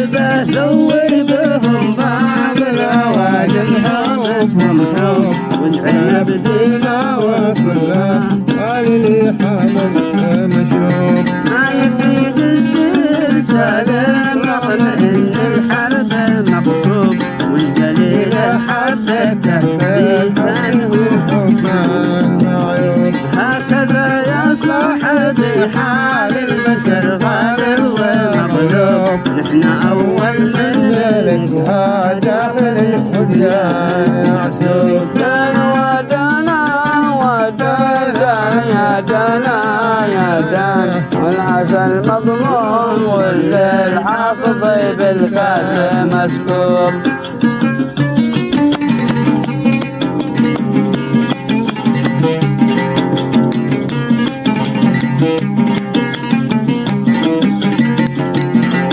كذبة سوي بهم بعض الأوادم هابتهم حب والعنب ديما وصلها علي حامل مشروب ما يفيد الدين سالم رغم ان الحرب مقصوب والقليل حبته في ثانه هكذا يا صاحبي حال البشر غالب ومغلوب نحن اول من لها داخل الخديان عسوب كان ودانا ودانا يا دانا يا دان والعسل مضمون والليل حافظ بالكاس مسكوب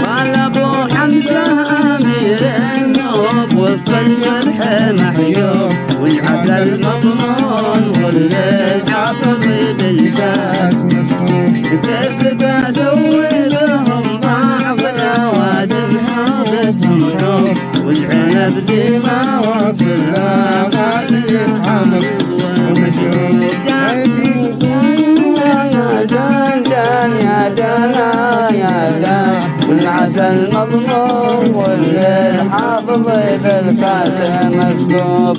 قال ابو حمزه امير النوب وسط الجرح محيوب والعسل مضمون والليل حافظ بالكاس كيف بسوي لهم بعض الأوادم هابتهم حب والعنب ديما وصلها غالي الحمر ومشروب يا دان دان يا دانا يا دان والعسل مضمون والليل حافظ بالكاس مسكوب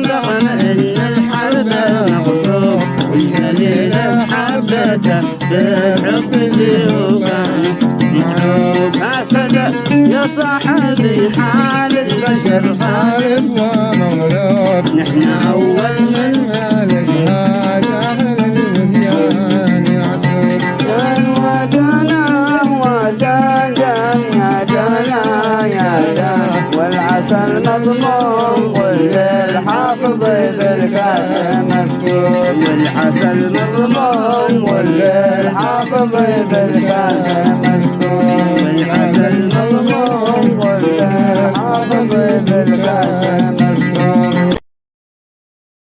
رغم ان الحرب مغصوب والجليل حبته بالحب ذيوبان محبوب هكذا يا صاحبي حال البشر غالب ومغلوب نحن اول من لها داخل الخديان عسوب كان ودانا ودان يا دانا يا دان والعسل مضمون والليل حافظ بالكاس مسكوب والعسل مضمون والليل حافظ بالكاس مسكوب والعسل مضمون